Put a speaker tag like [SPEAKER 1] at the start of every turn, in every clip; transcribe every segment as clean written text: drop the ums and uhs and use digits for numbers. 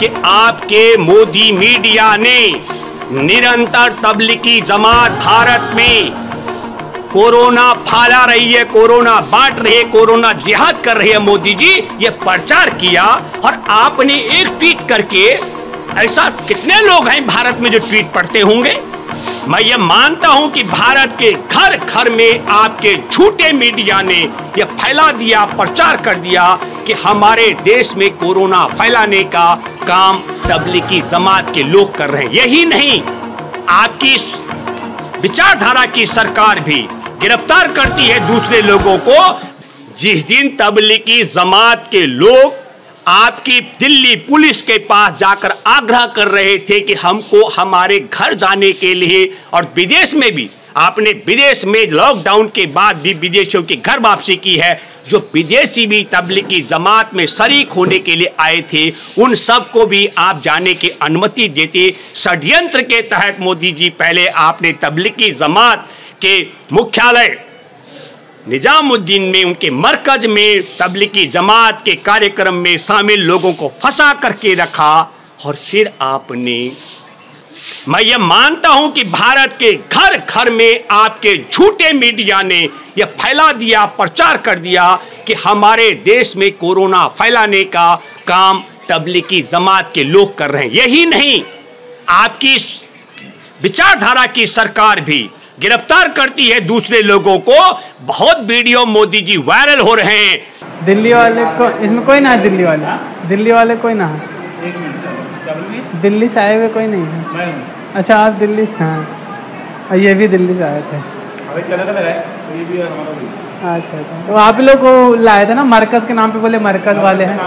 [SPEAKER 1] कि आपके मोदी मीडिया ने निरंतर तबलीगी जमात भारत में कोरोना फैला रही है, कोरोना बांट रही है, कोरोना जिहाद कर रही है, मोदी जी ये प्रचार किया। और आपने एक ट्वीट करके, ऐसा कितने लोग हैं भारत में जो ट्वीट पढ़ते होंगे? मैं ये मानता हूं कि भारत के घर घर में आपके झूठे मीडिया ने ये फैला दिया, प्रचार कर दिया कि हमारे देश में कोरोना फैलाने का काम तबलीगी जमात के लोग कर रहे हैं। यही नहीं, आपकी विचारधारा की सरकार भी गिरफ्तार करती है दूसरे लोगों को। जिस दिन तबलीगी जमात के लोग आपकी दिल्ली पुलिस के पास जाकर आग्रह कर रहे थे कि हमको हमारे घर जाने के लिए, और विदेश में भी आपने विदेश में लॉकडाउन के बाद भी विदेशियों की घर वापसी की है, जो विदेशी भी तबलीगी जमात में शरीक होने के लिए आए थे उन सबको भी आप जाने की अनुमति देते। षड्यंत्र के तहत मोदी जी पहले आपने तबलीगी जमात के मुख्यालय निजामुद्दीन में, उनके मरकज में तबलीगी जमात के कार्यक्रम में शामिल लोगों को फंसा करके रखा। और फिर आपने, मैं ये मानता हूं कि भारत के घर घर में आपके झूठे मीडिया ने यह फैला दिया, प्रचार कर दिया कि हमारे देश में कोरोना फैलाने का काम तबलीगी जमात के लोग कर रहे हैं। यही नहीं, आपकी विचारधारा की सरकार भी गिरफ्तार करती है दूसरे लोगों को। बहुत वीडियो मोदी जी वायरल हो रहे हैं।
[SPEAKER 2] दिल्ली वाले को इसमें कोई ना है, दिल्ली वाले कोई ना है, दिल्ली से आए हुए कोई नहीं है। अच्छा, आप दिल्ली से हैं, और ये भी दिल्ली से आए थे। अच्छा अच्छा, तो आप लोग को लाए थे ना मरकज के नाम पे, बोले मरकज वाले हैं।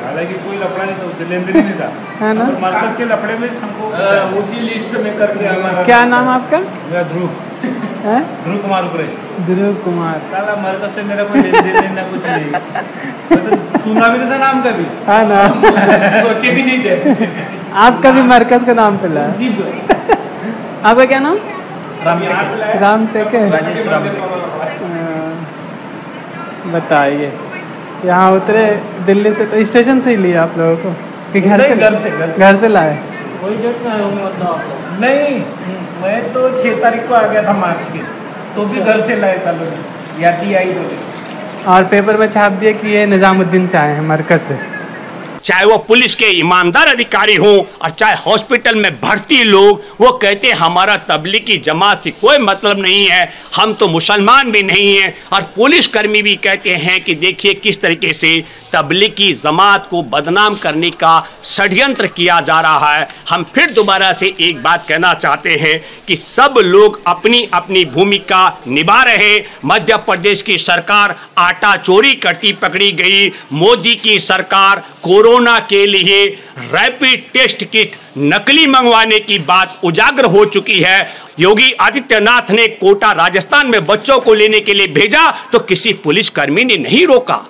[SPEAKER 3] हालांकि कोई लफड़ा नहीं था, उससे लेन देन नहीं था, है ना? मरकज के लफड़े में हमको उसी लिस्ट में करके हमारा।
[SPEAKER 2] क्या नाम आपका?
[SPEAKER 3] मेरा ध्रुव कुमार उपरे।
[SPEAKER 2] ध्रुव कुमार।
[SPEAKER 3] साला मरकज से मेरा कोई लेन देन ना कुछ नहीं। तो सुना भी नहीं था नाम कभी,
[SPEAKER 2] हाँ ना?
[SPEAKER 3] सोचे भी नहीं थे।
[SPEAKER 2] आप कभी मरकज के नाम पे लाए? आपका क्या नाम? राम टेके। बताइए, यहाँ उतरे दिल्ली से, तो स्टेशन से ही लिया आप लोगों को कि घर से लाए?
[SPEAKER 3] वही डेट में आया हूँ। नहीं, मैं तो 6 तारीख को आ गया था मार्च की, तो भी घर से लाए सालों ने, याद आई तो।
[SPEAKER 2] और पेपर में छाप दिए कि ये निजामुद्दीन से आए हैं, मरकज से।
[SPEAKER 1] चाहे वो पुलिस के ईमानदार अधिकारी हो और चाहे हॉस्पिटल में भर्ती लोग, वो कहते हैं हमारा तबलीगी जमात से कोई मतलब नहीं है, हम तो मुसलमान भी नहीं हैं। और पुलिस कर्मी भी कहते हैं कि देखिए किस तरीके से तबलीगी जमात को बदनाम करने का षड्यंत्र किया जा रहा है। हम फिर दोबारा से एक बात कहना चाहते हैं कि सब लोग अपनी अपनी भूमिका निभा रहे। मध्य प्रदेश की सरकार आटा चोरी करती पकड़ी गई, मोदी की सरकार कोरोना के लिए रैपिड टेस्ट किट नकली मंगवाने की बात उजागर हो चुकी है। योगी आदित्यनाथ ने कोटा राजस्थान में बच्चों को लेने के लिए भेजा तो किसी पुलिसकर्मी ने नहीं रोका।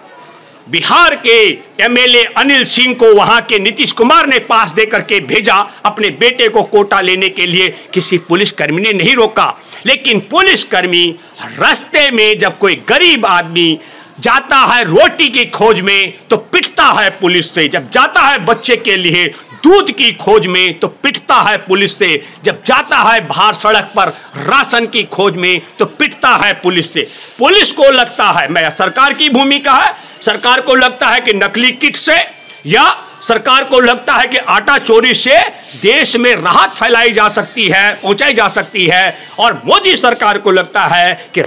[SPEAKER 1] बिहार के एमएलए अनिल सिंह को वहां के नीतीश कुमार ने पास देकर के भेजा अपने बेटे को कोटा लेने के लिए, किसी पुलिसकर्मी ने नहीं रोका। लेकिन पुलिसकर्मी रास्ते में जब कोई गरीब आदमी जाता है रोटी की खोज में तो पिटता है पुलिस से, जब जाता है बच्चे के लिए दूध की खोज में तो पिटता है पुलिस से, जब जाता है बाहर सड़क पर राशन की खोज में तो पिटता है पुलिस से। पुलिस को लगता है, मैं सरकार की भूमिका है, सरकार को लगता है कि नकली किट से या सरकार को लगता है कि आटा चोरी से देश में राहत फैलाई जा सकती है, पहुंचाई जा सकती है। और मोदी सरकार को लगता है कि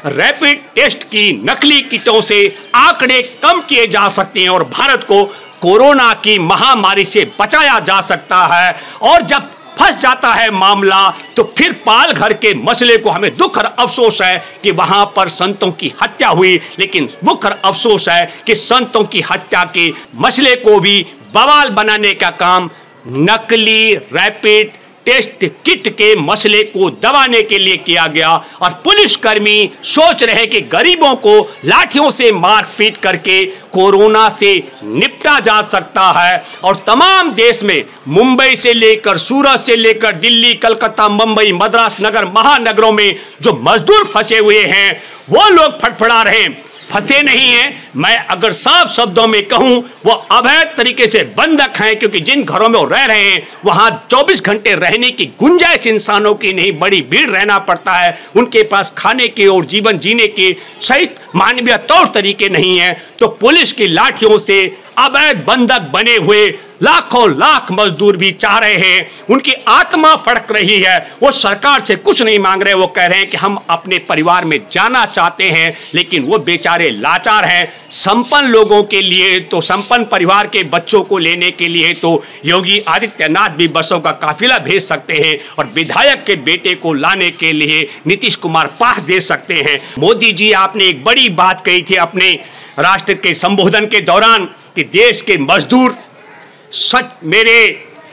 [SPEAKER 1] रैपिड टेस्ट की नकली किटों से आंकड़े कम किए जा सकते हैं और भारत को कोरोना की महामारी से बचाया जा सकता है। और जब फंस जाता है मामला तो फिर पालघर के मसले को हमें दुख और अफसोस है कि वहां पर संतों की हत्या हुई, लेकिन दुख और अफसोस है कि संतों की हत्या के मसले को भी बवाल बनाने का काम नकली रैपिड टेस्ट किट के मसले को दबाने के लिए किया गया। और पुलिसकर्मी सोच रहे कि गरीबों को लाठियों से मार पीट करके कोरोना से निपटा जा सकता है। और तमाम देश में मुंबई से लेकर सूरत से लेकर दिल्ली, कलकत्ता, मुंबई, मद्रास नगर महानगरों में जो मजदूर फंसे हुए हैं वो लोग फटफड़ा रहे हैं फंसे नहीं हैं। मैं अगर साफ शब्दों में कहूं, वो अवैध तरीके से बंधक हैं, क्योंकि जिन घरों में वो रह रहे हैं वहां 24 घंटे रहने की गुंजाइश इंसानों की नहीं, बड़ी भीड़ रहना पड़ता है। उनके पास खाने के और जीवन जीने के सही मानवीय तौर तरीके नहीं है। तो पुलिस की लाठियों से अवैध बंधक बने हुए लाखों लाख मजदूर भी चाह रहे हैं, उनकी आत्मा फड़क रही है। वो सरकार से कुछ नहीं मांग रहे, वो कह रहे हैं कि हम अपने परिवार में जाना चाहते हैं, लेकिन वो बेचारे लाचार हैं। संपन्न लोगों के लिए तो, संपन्न परिवार के बच्चों को लेने के लिए तो योगी आदित्यनाथ भी बसों का काफिला भेज सकते हैं, और विधायक के बेटे को लाने के लिए नीतीश कुमार पास दे सकते हैं। मोदी जी, आपने एक बड़ी बात कही थी अपने राष्ट्र के संबोधन के दौरान कि देश के मजदूर सच मेरे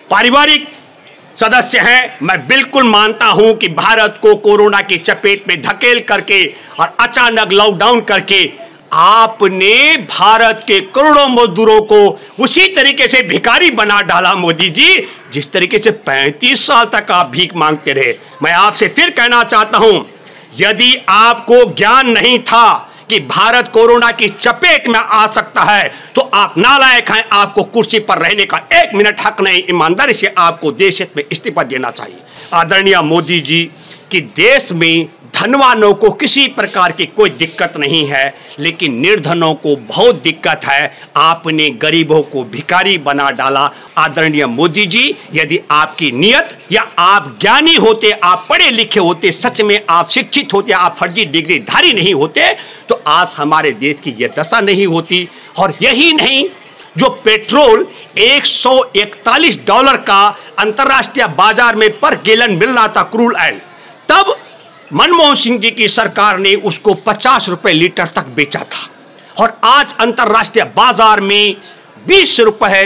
[SPEAKER 1] पारिवारिक सदस्य हैं। मैं बिल्कुल मानता हूं कि भारत को कोरोना की चपेट में धकेल करके और अचानक लॉकडाउन करके आपने भारत के करोड़ों मजदूरों को उसी तरीके से भिखारी बना डाला मोदी जी, जिस तरीके से 35 साल तक आप भीख मांगते रहे। मैं आपसे फिर कहना चाहता हूं, यदि आपको ज्ञान नहीं था कि भारत कोरोना की चपेट में आ सकता है, तो आप नालायक हैं। आपको कुर्सी पर रहने का 1 मिनट हक नहीं। ईमानदारी से आपको देश हित में इस्तीफा देना चाहिए। आदरणीय मोदी जी, कि देश में धनवानों को किसी प्रकार की कोई दिक्कत नहीं है, लेकिन निर्धनों को बहुत दिक्कत है। आपने गरीबों को भिखारी बना डाला। आदरणीय मोदी जी, यदि आपकी नियत या आप ज्ञानी होते, आप पढ़े लिखे होते, सच में आप शिक्षित होते, आप फर्जी डिग्री धारी नहीं होते, तो आज हमारे देश की यह दशा नहीं होती। और यही नहीं, जो पेट्रोल $141 का अंतर्राष्ट्रीय बाजार में पर गैलन मिल रहा था क्रूड ऑयल, तब मनमोहन सिंह जी की सरकार ने उसको 50 रुपए लीटर तक बेचा था, और आज अंतर्राष्ट्रीय बाजार में 20 रुपए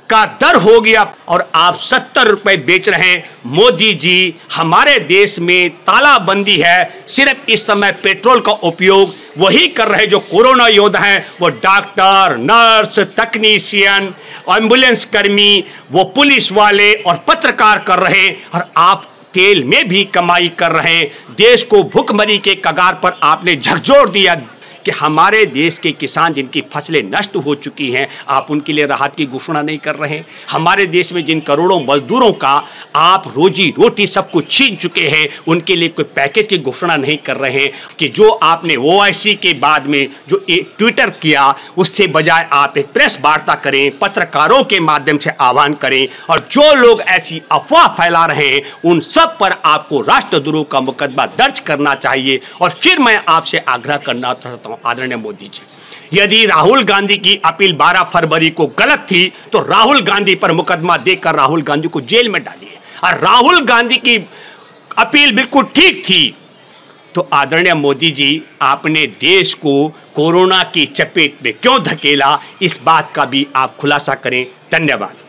[SPEAKER 1] का दर हो गया और आप 70 रुपए बेच रहे हैं। मोदी जी, हमारे देश में तालाबंदी है, सिर्फ इस समय पेट्रोल का उपयोग वही कर रहे जो कोरोना योद्धा हैं, वो डॉक्टर, नर्स, तकनीशियन, एम्बुलेंस कर्मी, वो पुलिस वाले और पत्रकार कर रहे हैं, और आप तेल में भी कमाई कर रहे हैं। देश को भुखमरी के कगार पर आपने झकझोर दिया कि हमारे देश के किसान जिनकी फसलें नष्ट हो चुकी हैं, आप उनके लिए राहत की घोषणा नहीं कर रहे हैं। हमारे देश में जिन करोड़ों मजदूरों का आप रोजी रोटी सब कुछ छीन चुके हैं, उनके लिए कोई पैकेज की घोषणा नहीं कर रहे हैं। कि जो आपने OIC के बाद में जो एक ट्विटर किया, उससे बजाय आप एक प्रेस वार्ता करें, पत्रकारों के माध्यम से आह्वान करें, और जो लोग ऐसी अफवाह फैला रहे हैं उन सब पर आपको राष्ट्रद्रोह का मुकदमा दर्ज करना चाहिए। और फिर मैं आपसे आग्रह करना चाहता हूं, आदरणीय मोदी जी, यदि राहुल गांधी की अपील 12 फरवरी को गलत थी, तो राहुल गांधी पर मुकदमा देकर राहुल गांधी को जेल में डालिए। और राहुल गांधी की अपील बिल्कुल ठीक थी, तो आदरणीय मोदी जी, आपने देश को कोरोना की चपेट में क्यों धकेला, इस बात का भी आप खुलासा करें। धन्यवाद।